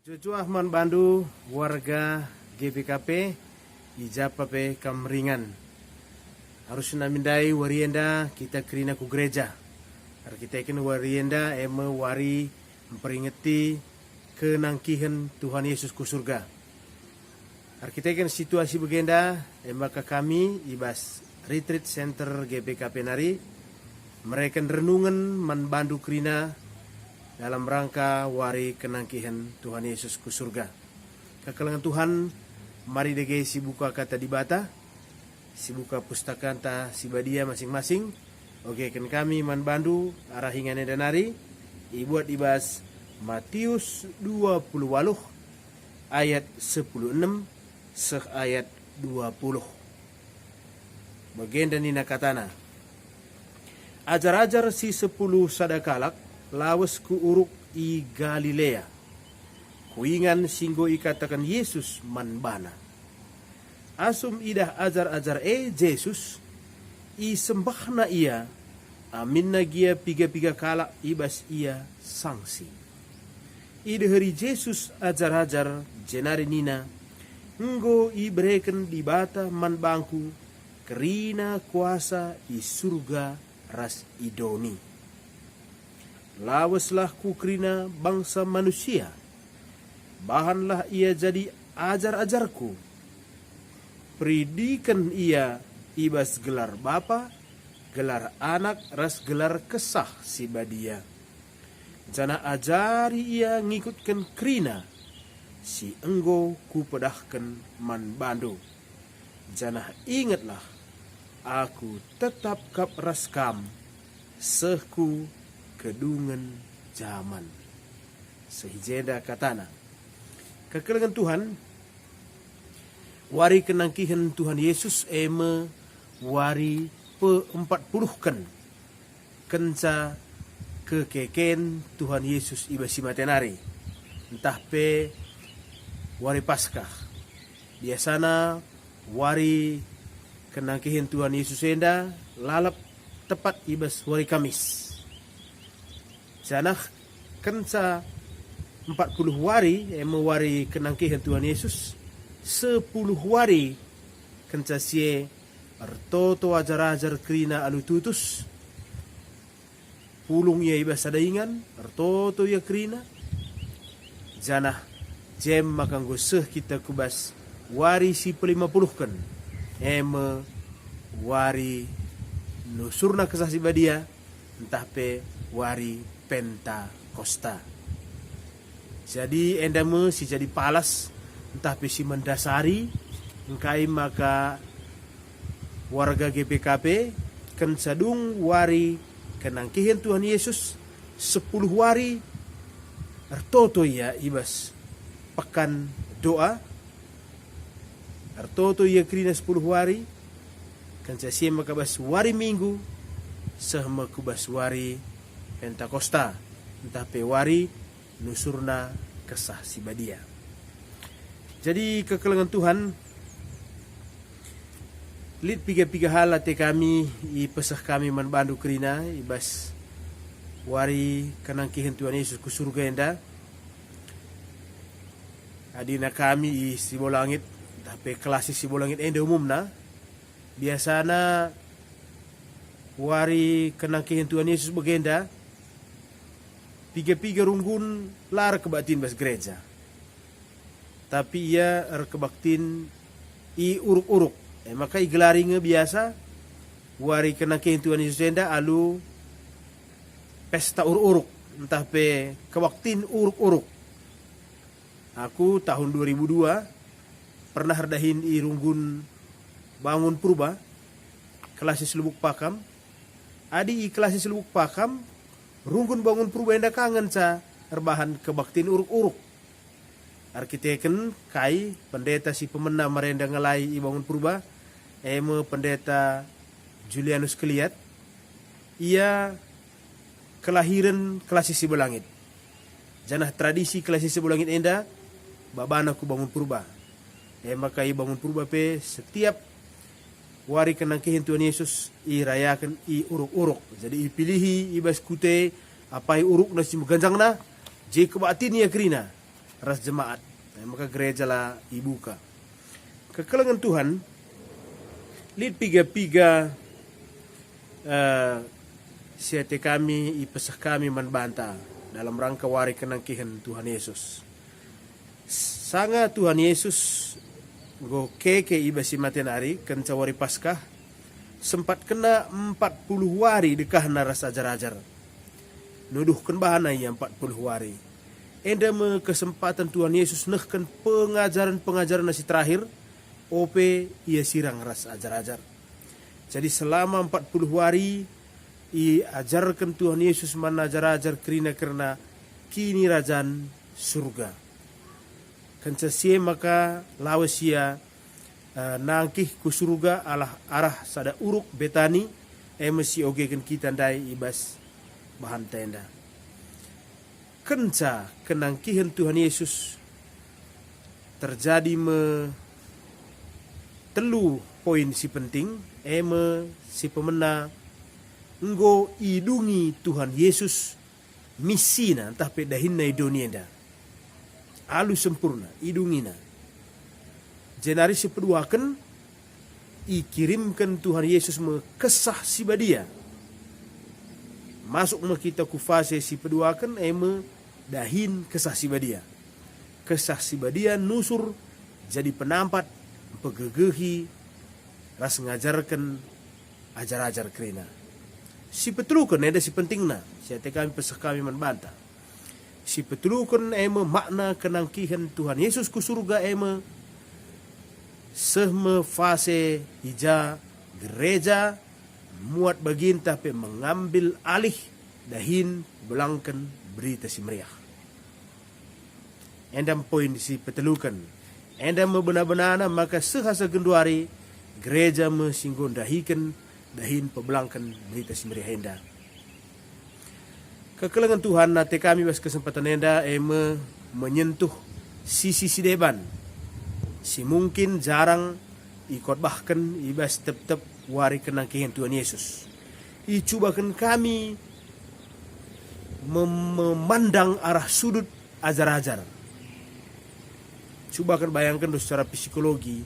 Jojo Ahman Bandu, warga GBKP, Ijapape Kamringan. Harus namindai warienda kita kerina ku gereja. Kita ikan warienda ema wari memperingati kenangkihan Tuhan Yesus ku surga. Kita ikan situasi begenda ema ke kami ibas retreat center GBKP nari. Mereka renungan manbandu kerina dalam rangka wari kenangkihan Tuhan Yesus ku surga. Kekalangan Tuhan, mari dege si buka kata di bata, si buka pustaka ta si badia masing-masing. Oke, kan kami man bandu arah hingane danari, ibuat ibas Matius 28 ayat 16 seh ayat 20. Bagian dan nina katana. Ajar-ajar si 10 sadakalak lawas ku uruk i Galilea. Kuingan singgo ikatakan Yesus manbana. Asum idah ajar-ajar Jesus i sembahna ia. Amin na gia piga-piga kalak ibas ia sangsi. Ide hari Jesus ajar-ajar jenari nina. Nggo i bereken di bata man bangku. Kerina kuasa i surga ras idoni. Lawaslah kukrina bangsa manusia. Bahanlah ia jadi ajar-ajarku. Peridikan ia ibas gelar bapa, gelar anak, ras gelar kesah si badia. Jana ajari ia ngikutkan krina, si enggo ku pedahkan man bandu. Jana ingatlah, aku tetap kap raskam, sehku kedungan zaman. Sehijeda katana. Kekelengan Tuhan, wari kenangkihan Tuhan Yesus eme wari pe-40 kenca kekeken Tuhan Yesus ibasi matenari. Entah pe wari Paskah. Biasana wari kenangkihan Tuhan Yesus enda lalap tepat ibas wari Kamis. Janah kenca 40 wari wari kenangkihan Tuhan Yesus 10 wari kenca sie artoto ajar-ajar krina alu tutus pulung ia ibas sadaingan artoto ia krina janah jem makanggo seh kita kubas wari si 50 kan wari nusurna kesah si badia entah pe wari Pentakosta. Jadi endame si jadi palas entah si mendasari engkai maka warga GPKP ken sadung wari kenangkihan Tuhan Yesus 10 wari artoto ya ibas pekan doa artoto ya krina 10 wari kan saya maka bas wari minggu sehma kubas wari Pentakosta entah pewari nusurna kesah si badia. Jadi kekelengan Tuhan lid piga-piga hal ate kami i pesah kami man bandu kerina ibas wari kenangkihan Tuhan Yesus ku surga enda. Adina kami i Sibolangit tapi kelas Sibolangit enda umumna biasana wari kenangkihan Tuhan Yesus begenda piga-piga runggun lar kebatin bas gereja. Tapi ia kebaktin i uruk-uruk. Maka i gelaringe biasa wari kenangkihan Tuhan Yesus enda alu pesta uruk-uruk. Entah pe kebaktin uruk-uruk. Aku tahun 2002 pernah hardahin i runggun bangun purba kelas Lubuk Pakam. Adi i kelas Lubuk Pakam runggun bangun purba enda kangen sa erbahan kebaktin uruk-uruk. Arkiteken kai pendeta si pemena merenda ngelai i bangun purba eme pendeta Julianus Keliat. Ia kelahiran kelas Sibolangit. Janah tradisi kelas Sibolangit enda babana ku bangun purba. Maka i bangun purba pe setiap wari kenangkihan Tuhan Yesus i rayakan i uruk-uruk. Jadi i pilihi i bas kute apai uruk nasi meganjang na je kebatin ya krina ras jemaat. Maka gereja lah ibuka. Kekelengan Tuhan, lid piga-piga siate kami ipesah kami manbanta dalam rangka wari kenangkihan Tuhan Yesus. Sanga Tuhan Yesus go keke iba si matenari kenca wari Paskah sempat kena 40 wari dekah naras ajar-ajar. Nuduhkan bahana ia 40 wari. Enda me kesempatan Tuhan Yesus nehkan pengajaran-pengajaran nasi terakhir ope ia sirang ras ajar-ajar. Jadi selama 40 hari i ajarkan Tuhan Yesus mana ajar-ajar karena kini rajan surga. Kencasie maka lawasia nangkih ku surga arah sada uruk Betani emesi ogekan kita ndai ibas bahan tenda. Kenca kenangkihan Tuhan Yesus terjadi telu poin si penting si pemena enggo idungi Tuhan Yesus misina entah pedahinna idonienda alu sempurna idungina jenari si peduakan ikirimkan Tuhan Yesus kesah si badia masuk kita ku fase si peduakan dahin kesah si badia nusur jadi penampat pegegehi ras ngajarkan ajar-ajar kerina si petulukan ada si pentingna siate kami pesah kami manbanta si petulukan makna kenangkihan Tuhan Yesus ku surga sehme fase hija gereja muat bagin tapi mengambil alih dahin belangkan berita si meriah. Endam poin si petelukan. Endam benar-benar maka sehasa genduari gereja mesinggon dahikan dahin pebelangkan berita si meriah enda. Kekelengan Tuhan nate kami bas kesempatan enda menyentuh sisi deban. Si mungkin jarang ikut bahkan ibas tetap wari kenangkihan Tuhan Yesus. Icubakan kami memandang arah sudut ajar-ajar. Coba kan bayangkan secara psikologi,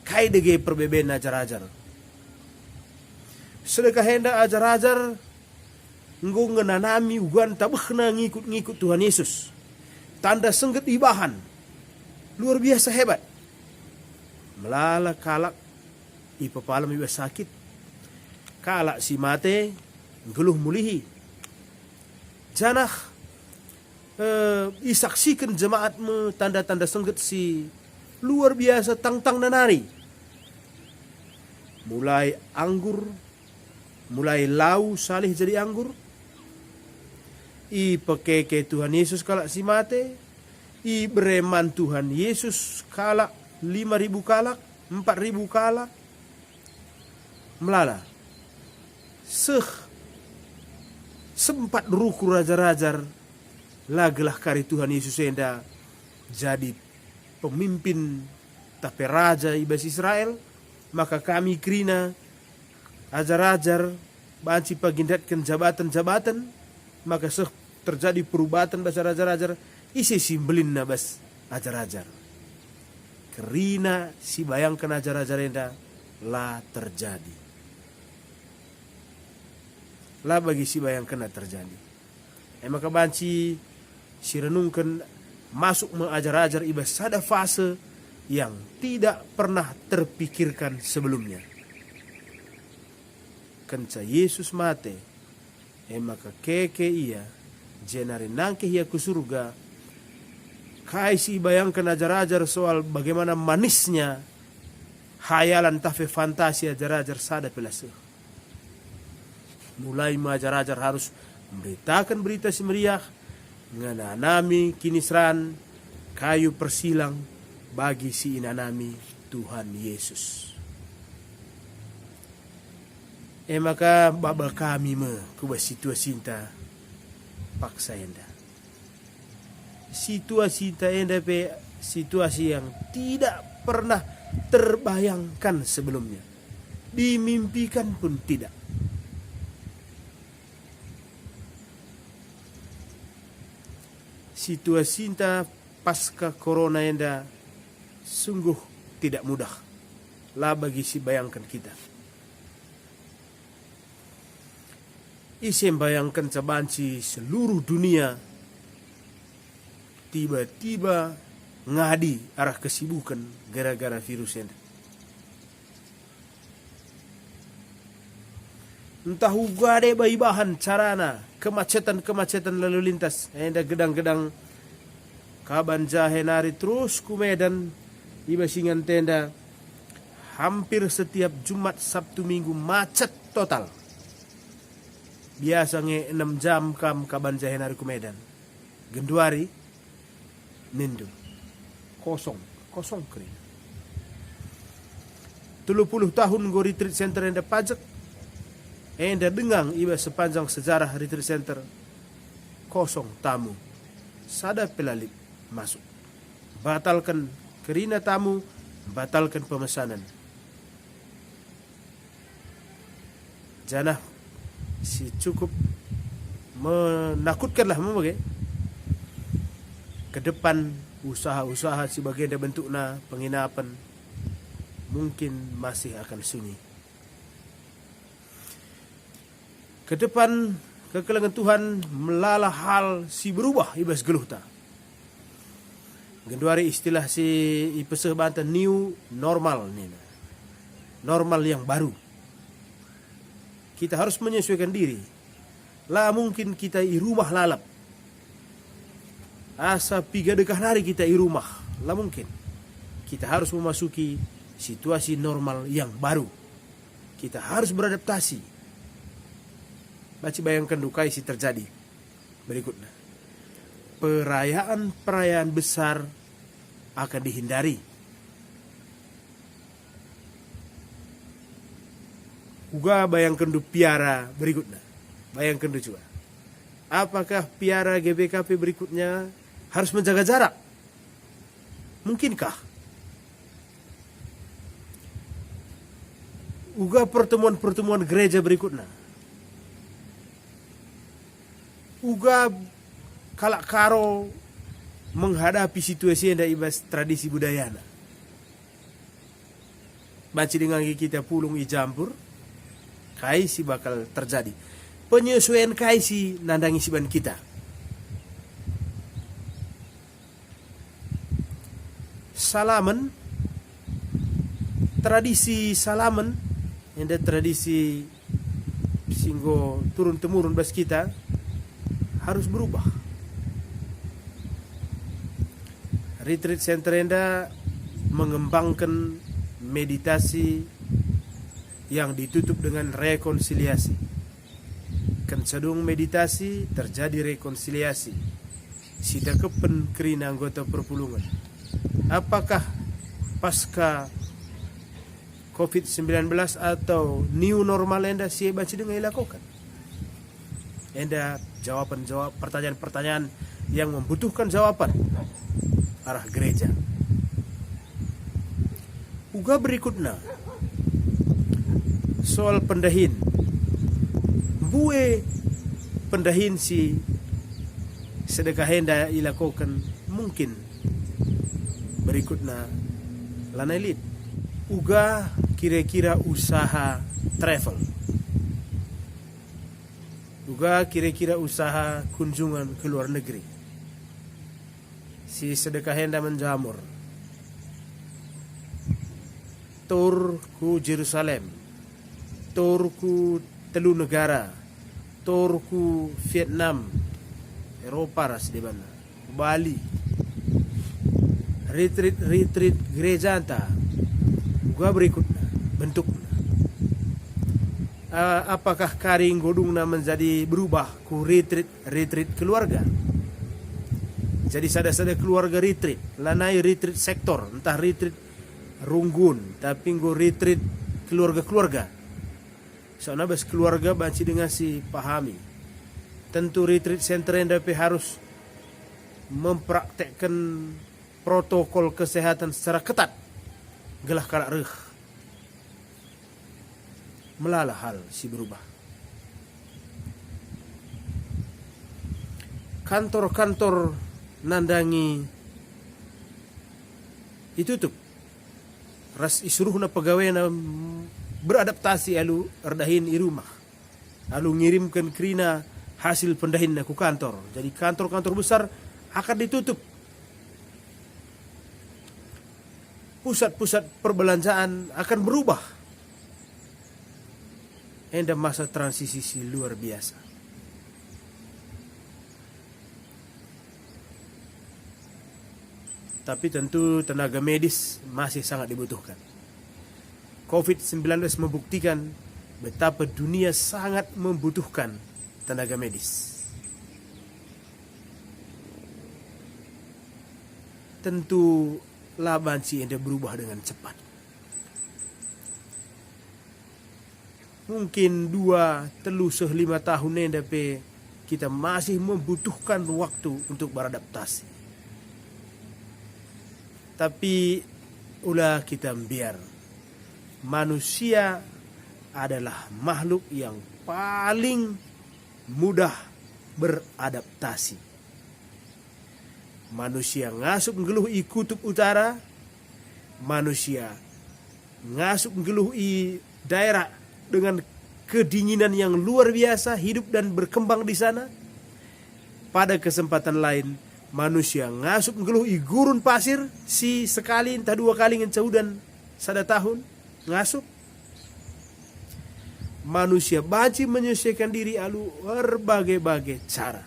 kai dege perbedaan ajar-ajar. Sedekah hendak ajar-ajar enggo ngenanami ugan tabahna ngikut Tuhan Yesus. Tanda sengget ibahan. Luar biasa hebat. Melala kalak ipapalam iba sakit. Kalak si mate geluh mulihi. Janah isaksikan jemaat tanda-tanda sengget si luar biasa tang-tang nanari. Mulai anggur, mulai lau salih jadi anggur. I pekeke Tuhan Yesus kalak si mate. I bereman Tuhan Yesus kalak 5.000 kalak, 4.000 kalak. Melala. Sempat ruku raja-rajar lagelah kari Tuhan Yesus enda jadi pemimpin tapi raja ibas Israel, maka kami krina ajar-ajar banci pagindatkan jabatan-jabatan, maka terjadi perubahan bahasa raja-rajar isi simbelin bas ajar-ajar kerina si bayangkan ajar-ajar enda lah terjadi. Lah bagi si bayangkan terjadi. Maka banci si renungkan masuk mengajar-ajar ibas sada fase yang tidak pernah terpikirkan sebelumnya. Kenca Yesus mate, maka keke ia jenari nangke ia ke surga. Kai si bayangkan ajar-ajar soal bagaimana manisnya hayalan tafe fantasi ajar-ajar sada pelasuh. Mulai majar-ajar harus memberitakan berita si meriah, ngananami kinisran, kayu persilang bagi si inanami Tuhan Yesus. Maka baba kami kubah situasi enta paksa enda. Situasi enta enda pe situasi yang tidak pernah terbayangkan sebelumnya. Dimimpikan pun tidak. Situasi enta pasca corona enda sungguh tidak mudah lah bagi si bayangkan kita. Isem bayangkan cabanci seluruh dunia tiba-tiba ngadi arah kesibukan gara-gara virus ini. Entah uga de bayi bahan carana kemacetan lalu lintas. Enda gedang-gedang Kabanja henari terus ku Medan iba singan tenda hampir setiap Jumat Sabtu Minggu macet total. Biasa 6 jam kam Kabanja henari ku Medan. Genduari nindu kosong kering. 30 tahun go retreat center enda pajak. Enda dengang iba sepanjang sejarah retreat center kosong tamu. Sada pelalip masuk. Batalkan kerina tamu, batalkan pemesanan. Janah si cukup menakutkanlah memakai. Ke depan usaha-usaha sebagai ada bentukna penginapan mungkin masih akan sunyi. Ke depan kekelengan Tuhan melala hal si berubah ibas geluhta. Genduari istilah si ipeseh Banten new normal nih. Normal yang baru. Kita harus menyesuaikan diri. Lah mungkin kita i rumah lalap. Asa piga dekah nari kita i rumah. Lah mungkin kita harus memasuki situasi normal yang baru. Kita harus beradaptasi. Baca bayangkan dukai si terjadi berikutnya. Perayaan-perayaan besar akan dihindari. Uga bayangkan du piara berikutnya. Bayangkan du juga. Apakah piara GBKP berikutnya harus menjaga jarak? Mungkinkah? Uga pertemuan-pertemuan gereja berikutnya. Uga kalak karo menghadapi situasi yang ibas tradisi budayana. Baca dengan kita pulung ijampur, kai si bakal terjadi. Penyesuaian kai si nandangi siban kita. Salaman, tradisi salaman, yang ada tradisi singgo turun temurun bas kita harus berubah. Retreat center enda mengembangkan meditasi yang ditutup dengan rekonsiliasi. Kensadung meditasi terjadi rekonsiliasi. Sida kepen kerina anggota perpulungan. Apakah pasca COVID-19 atau new normal enda siapa dengan dilakukan? Enda jawaban-jawab pertanyaan-pertanyaan yang membutuhkan jawaban arah gereja. Uga berikutnya soal pendahin. Bue pendahin si sedekah henda ilakukan mungkin berikutnya lanailit. Uga kira-kira usaha travel. Uga kira-kira usaha kunjungan ke luar negeri. Si sedekah henda menjamur. Tur ku Jerusalem. Tur ku telu negara. Tur ku Vietnam. Eropa ras di mana. Bali. Retreat gereja anta. Uga berikutnya bentuknya. Apakah karing godungna menjadi berubah ku retreat keluarga? Jadi sada-sada keluarga retreat, lanai retreat sektor, entah retreat runggun, tapi go retreat keluarga-keluarga. Soalnya bas keluarga banci dengan si pahami. Tentu retreat center yang dapat harus mempraktekkan protokol kesehatan secara ketat. Gelah kalak reh. Melala hal si berubah. Kantor-kantor nandangi ditutup. Ras isuruhna pegawainya beradaptasi alu erdahin i rumah. Lalu ngirimkan kerina hasil pendahinna ku kantor. Jadi kantor-kantor besar akan ditutup. Pusat-pusat perbelanjaan akan berubah. Enda masa transisi luar biasa. Tapi tentu tenaga medis masih sangat dibutuhkan. COVID-19 membuktikan betapa dunia sangat membutuhkan tenaga medis. Tentu labansi enda berubah dengan cepat. Mungkin 2-5 tahun enda kita masih membutuhkan waktu untuk beradaptasi. Tapi ulah kita biar. Manusia adalah makhluk yang paling mudah beradaptasi. Manusia ngasup ngeluh i kutub utara. Manusia ngasup ngeluh i daerah dengan kedinginan yang luar biasa, hidup dan berkembang di sana. Pada kesempatan lain, manusia ngasup ngeluh i gurun pasir, si sekali entah 2 kali ngencaudan sada tahun ngasup. Manusia banci menyesuaikan diri alu berbagai-bagai cara.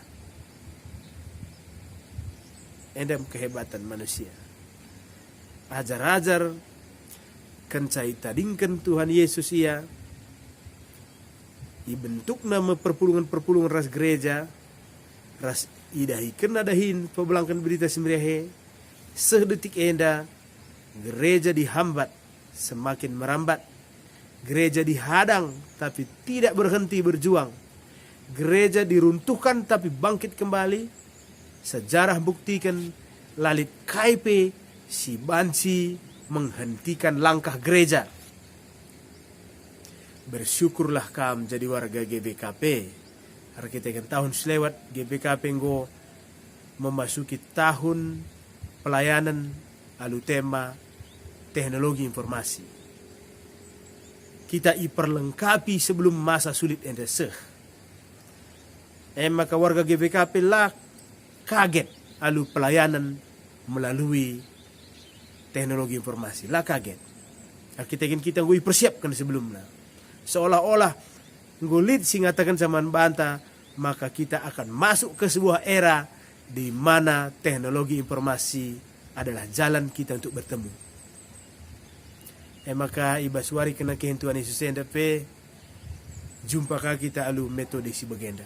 Endam kehebatan manusia. Ajar-ajar kencai tadingkan Tuhan Yesus ia dibentuk nama perpulungan-perpulungan ras gereja, ras idahi kena dahin pebelangkan berita semrehe. Sedetik enda gereja dihambat semakin merambat. Gereja dihadang tapi tidak berhenti berjuang. Gereja diruntuhkan tapi bangkit kembali. Sejarah buktikan lalit KP si banci menghentikan langkah gereja. Bersyukurlah kam jadi warga GBKP. Arkitekan tahun selewat GBKP ngo memasuki tahun pelayanan alu tema teknologi informasi. Kita iperlengkapi sebelum masa sulit enda seh. Maka warga GBKP lah kaget alu pelayanan melalui teknologi informasi. Lah kaget. Arkitekan kita ngo persiapkan sebelumnya. Seolah-olah ngulit singatakan zaman banta, maka kita akan masuk ke sebuah era di mana teknologi informasi adalah jalan kita untuk bertemu. Maka ibaswari kena kehentuan Yesus enda jumpa kita alu metode si bagenda.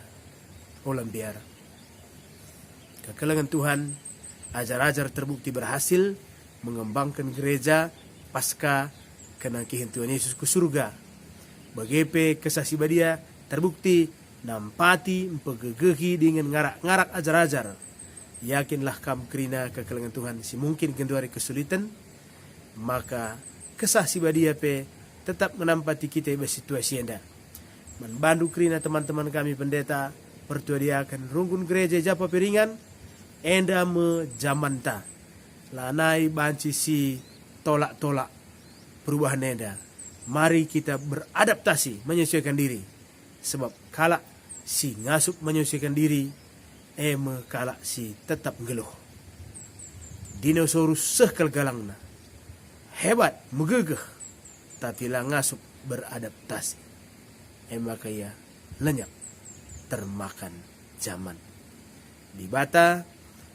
Olam biara. Kekelangan Tuhan, ajar-ajar terbukti berhasil mengembangkan gereja pasca kena kehentuan Yesus ke surga. Bagepe kesaksi badia terbukti nampati empegegehi dengan ngarak-ngarak ajar-ajar. Yakinlah kam kerina kekelangan Tuhan si mungkin kenduari kesulitan, maka kesaksi badia tetap menampati kita iba situasi enda. Membantu kerina teman-teman kami pendeta pertua dia akan rungkun gereja japa piringan enda me jamanta. Lanai banci si tolak-tolak perubahan enda. Mari kita beradaptasi, menyesuaikan diri. Sebab kalak si ngasup menyesuaikan diri, kalak si tetap ngeluh. Dinosaurus sehkal galangna. Hebat, megegeh, tapi lah ngasup beradaptasi. Maka ia lenyap, termakan zaman. Di bata,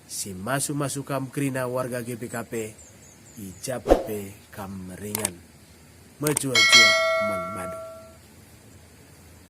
si masuk-masuk kam kerina warga GPKP, ijapape kam ringan. Menjual-jual man madu.